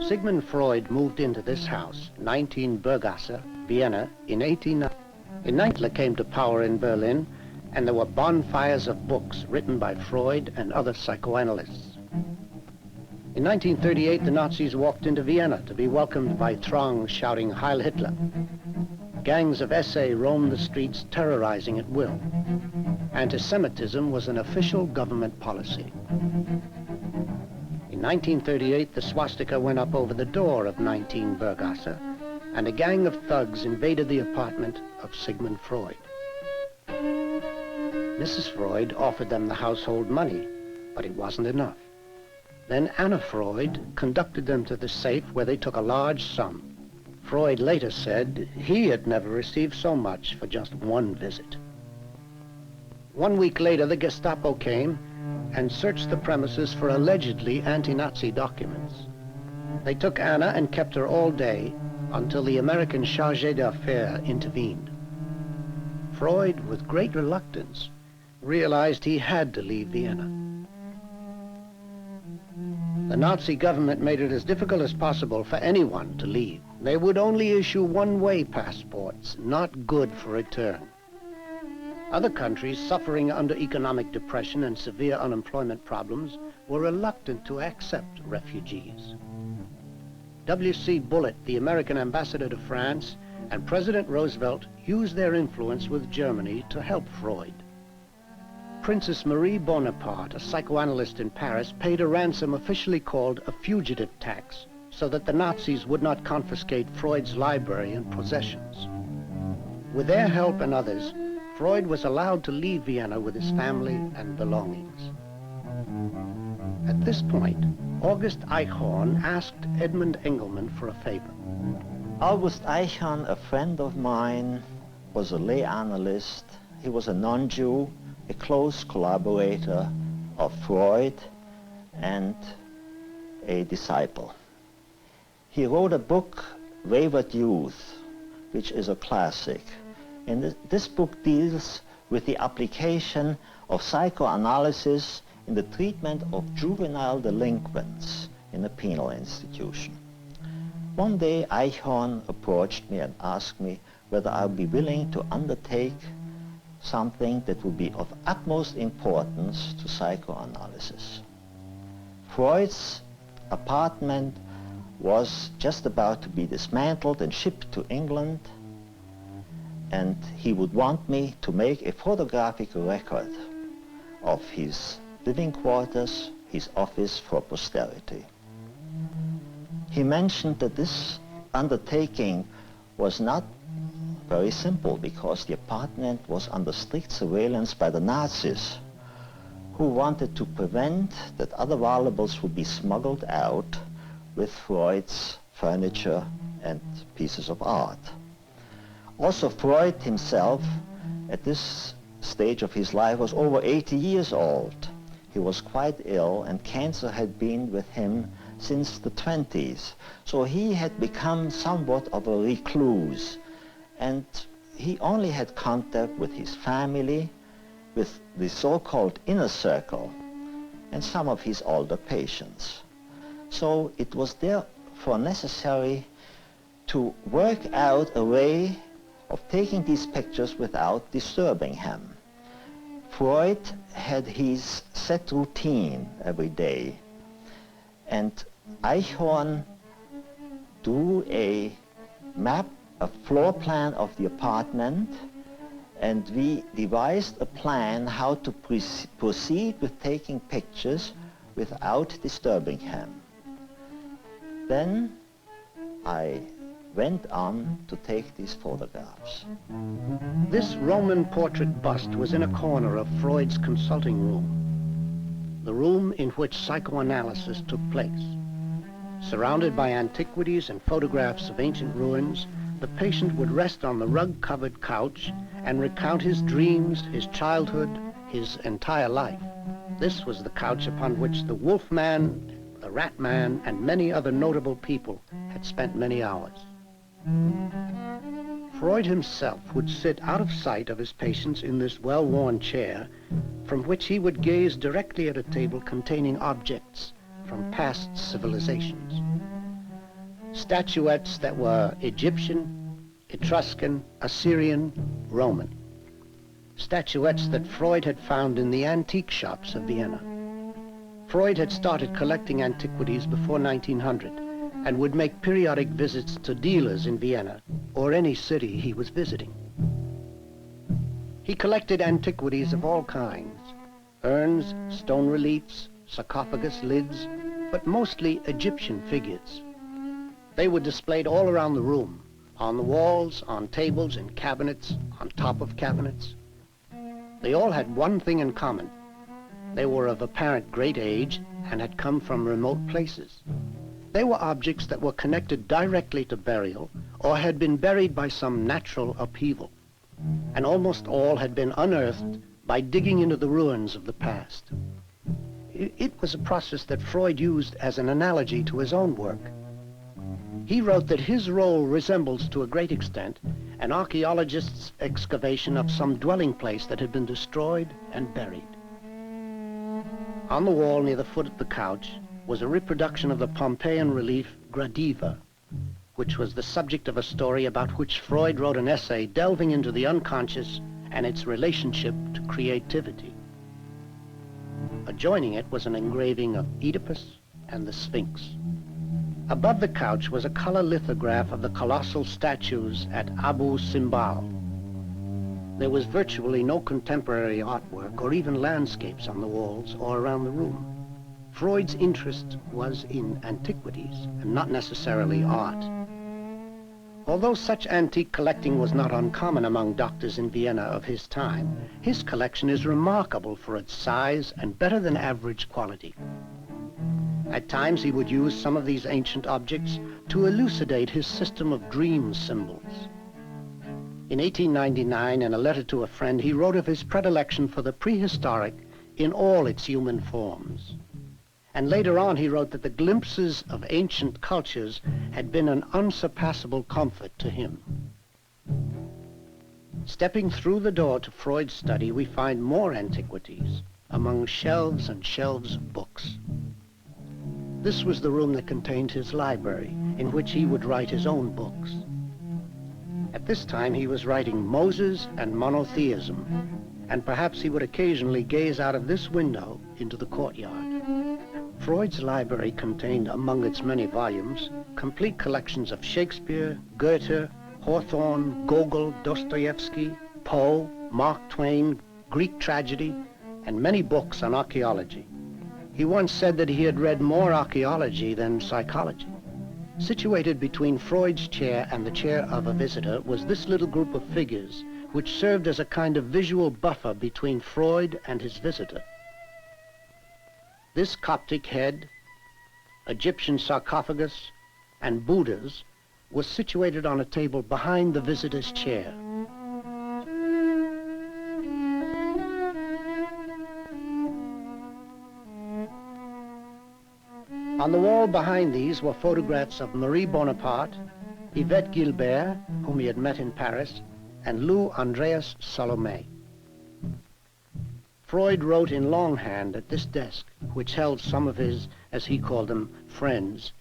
Sigmund Freud moved into this house, 19 Burggasse, Vienna, in 1890. Hitler came to power in Berlin, and there were bonfires of books written by Freud and other psychoanalysts. In 1938, the Nazis walked into Vienna to be welcomed by throngs shouting Heil Hitler. Gangs of SA roamed the streets, terrorizing at will. Anti-Semitism was an official government policy. In 1938, the swastika went up over the door of 19 Burggasse, and a gang of thugs invaded the apartment of Sigmund Freud. Mrs. Freud offered them the household money, but it wasn't enough. Then Anna Freud conducted them to the safe, where they took a large sum. Freud later said he had never received so much for just one visit. 1 week later, the Gestapo came and searched the premises for allegedly anti-Nazi documents. They took Anna and kept her all day until the American chargé d'affaires intervened. Freud, with great reluctance, realized he had to leave Vienna. The Nazi government made it as difficult as possible for anyone to leave. They would only issue one-way passports, not good for return. Other countries suffering under economic depression and severe unemployment problems were reluctant to accept refugees. W.C. Bullitt, the American ambassador to France, and President Roosevelt used their influence with Germany to help Freud. Princess Marie Bonaparte, a psychoanalyst in Paris, paid a ransom officially called a fugitive tax so that the Nazis would not confiscate Freud's library and possessions. With their help and others, Freud was allowed to leave Vienna with his family and belongings. At this point, August Eichhorn asked Edmund Engelman for a favor. August Eichhorn, a friend of mine, was a lay analyst. He was a non-Jew, a close collaborator of Freud and a disciple. He wrote a book, Wayward Youth, which is a classic. And this book deals with the application of psychoanalysis in the treatment of juvenile delinquents in a penal institution. One day, Eichhorn approached me and asked me whether I would be willing to undertake something that would be of utmost importance to psychoanalysis. Freud's apartment was just about to be dismantled and shipped to England, and he would want me to make a photographic record of his living quarters, his office, for posterity. He mentioned that this undertaking was not very simple because the apartment was under strict surveillance by the Nazis, who wanted to prevent that other valuables would be smuggled out with Freud's furniture and pieces of art. Also, Freud himself, at this stage of his life, was over 80 years old. He was quite ill, and cancer had been with him since the 20s. So he had become somewhat of a recluse, and he only had contact with his family, with the so-called inner circle, and some of his older patients. So it was therefore necessary to work out a way of taking these pictures without disturbing him. Freud had his set routine every day, and Eichhorn drew a map, a floor plan of the apartment, and we devised a plan how to proceed with taking pictures without disturbing him. Then I went on to take these photographs. This Roman portrait bust was in a corner of Freud's consulting room, the room in which psychoanalysis took place. Surrounded by antiquities and photographs of ancient ruins, the patient would rest on the rug-covered couch and recount his dreams, his childhood, his entire life. This was the couch upon which the Wolf Man, the Rat Man, and many other notable people had spent many hours. Freud himself would sit out of sight of his patients in this well-worn chair, from which he would gaze directly at a table containing objects from past civilizations. Statuettes that were Egyptian, Etruscan, Assyrian, Roman. Statuettes that Freud had found in the antique shops of Vienna. Freud had started collecting antiquities before 1900 and would make periodic visits to dealers in Vienna or any city he was visiting. He collected antiquities of all kinds: urns, stone reliefs, sarcophagus lids, but mostly Egyptian figures. They were displayed all around the room, on the walls, on tables, in cabinets, on top of cabinets. They all had one thing in common. They were of apparent great age and had come from remote places. They were objects that were connected directly to burial or had been buried by some natural upheaval. And almost all had been unearthed by digging into the ruins of the past. It was a process that Freud used as an analogy to his own work. He wrote that his role resembles to a great extent an archaeologist's excavation of some dwelling place that had been destroyed and buried. On the wall near the foot of the couch was a reproduction of the Pompeian relief Gradiva, which was the subject of a story about which Freud wrote an essay delving into the unconscious and its relationship to creativity. Adjoining it was an engraving of Oedipus and the Sphinx. Above the couch was a color lithograph of the colossal statues at Abu Simbel. There was virtually no contemporary artwork or even landscapes on the walls or around the room. Freud's interest was in antiquities and not necessarily art. Although such antique collecting was not uncommon among doctors in Vienna of his time, his collection is remarkable for its size and better than average quality. At times he would use some of these ancient objects to elucidate his system of dream symbols. In 1899, in a letter to a friend, he wrote of his predilection for the prehistoric in all its human forms. And later on he wrote that the glimpses of ancient cultures had been an unsurpassable comfort to him. Stepping through the door to Freud's study, we find more antiquities among shelves and shelves of books. This was the room that contained his library, in which he would write his own books. At this time he was writing Moses and Monotheism, and perhaps he would occasionally gaze out of this window into the courtyard. Freud's library contained, among its many volumes, complete collections of Shakespeare, Goethe, Hawthorne, Gogol, Dostoevsky, Poe, Mark Twain, Greek tragedy, and many books on archaeology. He once said that he had read more archaeology than psychology. Situated between Freud's chair and the chair of a visitor was this little group of figures, which served as a kind of visual buffer between Freud and his visitor. This Coptic head, Egyptian sarcophagus, and Buddhas was situated on a table behind the visitor's chair. On the wall behind these were photographs of Marie Bonaparte, Yvette Gilbert, whom he had met in Paris, and Lou Andreas Salome. Freud wrote in longhand at this desk, which held some of his, as he called them, friends.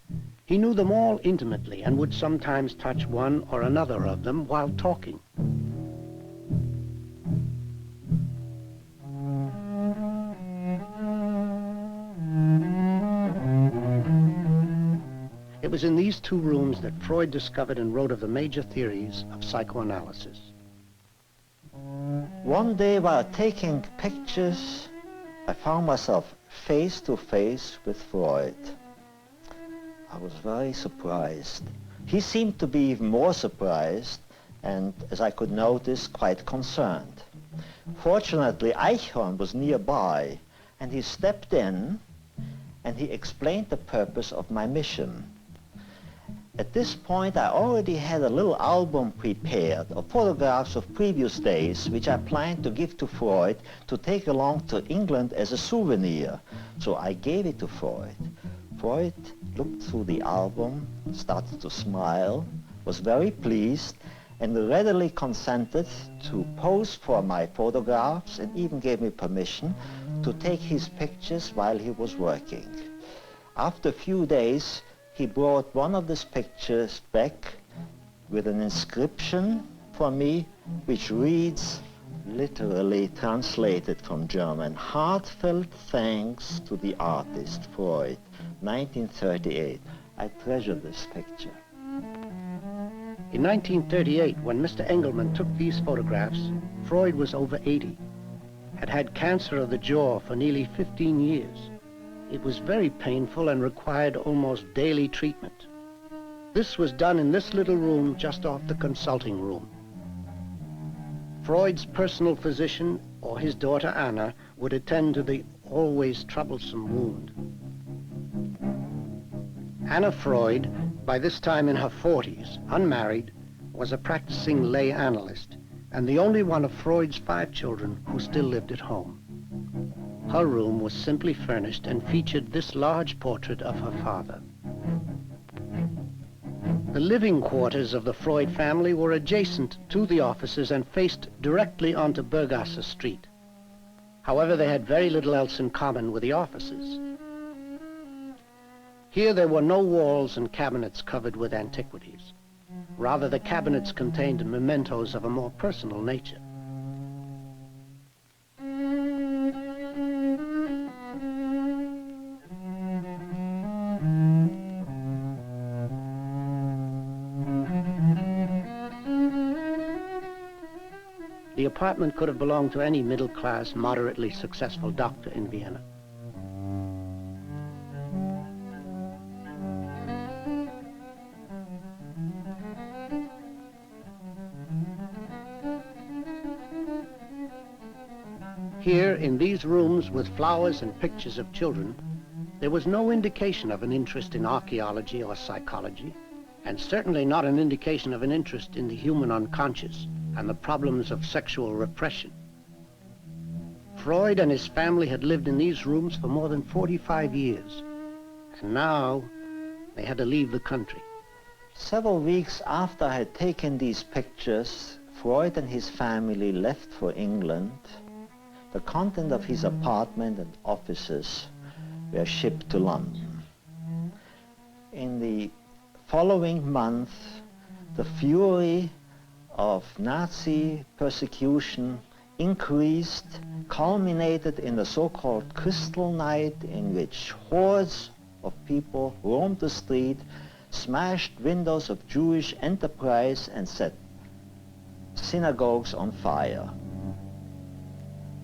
He knew them all intimately and would sometimes touch one or another of them while talking. It was in these two rooms that Freud discovered and wrote of the major theories of psychoanalysis. One day while taking pictures, I found myself face to face with Freud. I was very surprised. He seemed to be even more surprised and, as I could notice, quite concerned. Fortunately, Eichhorn was nearby, and he stepped in and he explained the purpose of my mission. At this point, I already had a little album prepared of photographs of previous days, which I planned to give to Freud to take along to England as a souvenir. So I gave it to Freud. Freud looked through the album, started to smile, was very pleased, and readily consented to pose for my photographs and even gave me permission to take his pictures while he was working. After a few days, he brought one of these pictures back with an inscription for me, which reads, literally translated from German, "Heartfelt thanks to the artist Freud, 1938. I treasure this picture. In 1938, when Mr. Engelman took these photographs, Freud was over 80, had had cancer of the jaw for nearly 15 years. It was very painful and required almost daily treatment. This was done in this little room just off the consulting room. Freud's personal physician or his daughter Anna would attend to the always troublesome wound. Anna Freud, by this time in her 40s, unmarried, was a practicing lay analyst and the only one of Freud's 5 children who still lived at home. Her room was simply furnished and featured this large portrait of her father. The living quarters of the Freud family were adjacent to the offices and faced directly onto Bergasse Street. However, they had very little else in common with the offices. Here there were no walls and cabinets covered with antiquities. Rather, the cabinets contained mementos of a more personal nature. The apartment could have belonged to any middle-class, moderately successful doctor in Vienna. Here, in these rooms with flowers and pictures of children, there was no indication of an interest in archaeology or psychology, and certainly not an indication of an interest in the human unconscious and the problems of sexual repression. Freud and his family had lived in these rooms for more than 45 years, and now they had to leave the country. Several weeks after I had taken these pictures, Freud and his family left for England. The content of his apartment and offices were shipped to London. In the following month, the fury of Nazi persecution increased, culminated in the so-called Crystal Night, in which hordes of people roamed the street, smashed windows of Jewish enterprise, and set synagogues on fire.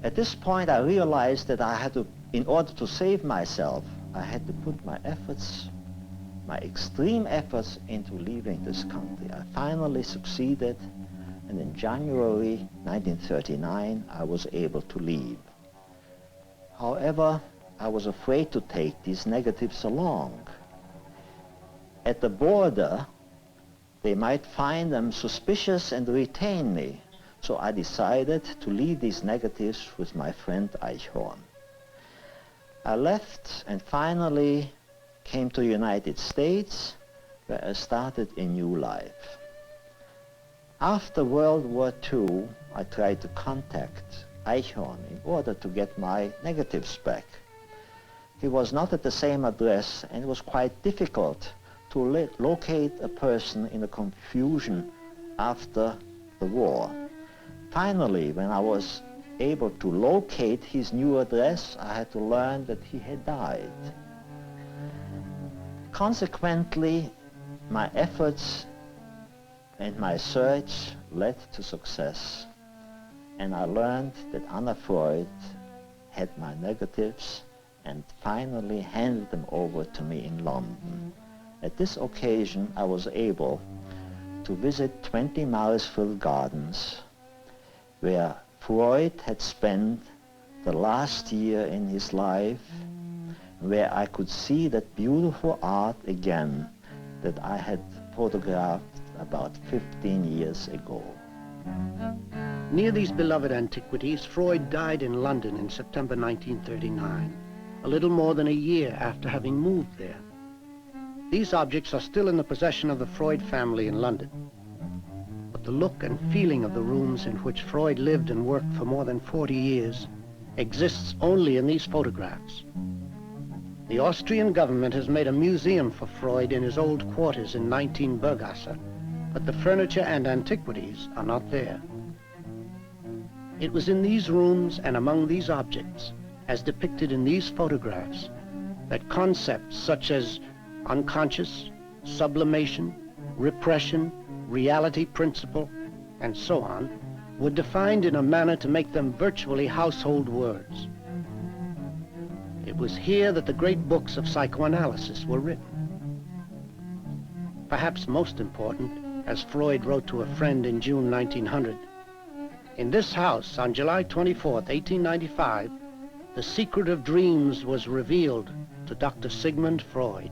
At this point, I realized that I had to, in order to save myself, I had to put my efforts, my extreme efforts, into leaving this country. I finally succeeded, and in January 1939, I was able to leave. However, I was afraid to take these negatives along. At the border, they might find them suspicious and retain me. So I decided to leave these negatives with my friend Eichhorn. I left and finally came to the United States, where I started a new life. After World War II, I tried to contact Eichhorn in order to get my negatives back. He was not at the same address, and it was quite difficult to locate a person in the confusion after the war. Finally, when I was able to locate his new address, I had to learn that he had died. Consequently, my efforts and my search led to success, and I learned that Anna Freud had my negatives and finally handed them over to me in London. At this occasion, I was able to visit 20 Marisfield Gardens, where Freud had spent the last year in his life, where I could see that beautiful art again that I had photographed about 15 years ago. Near these beloved antiquities, Freud died in London in September 1939, a little more than a year after having moved there. These objects are still in the possession of the Freud family in London. But the look and feeling of the rooms in which Freud lived and worked for more than 40 years exists only in these photographs. The Austrian government has made a museum for Freud in his old quarters in 19 Bergasse, but the furniture and antiquities are not there. It was in these rooms and among these objects, as depicted in these photographs, that concepts such as unconscious, sublimation, repression, reality principle, and so on, were defined in a manner to make them virtually household words. It was here that the great books of psychoanalysis were written. Perhaps most important, as Freud wrote to a friend in June 1900, in this house on July 24th, 1895, the secret of dreams was revealed to Dr. Sigmund Freud.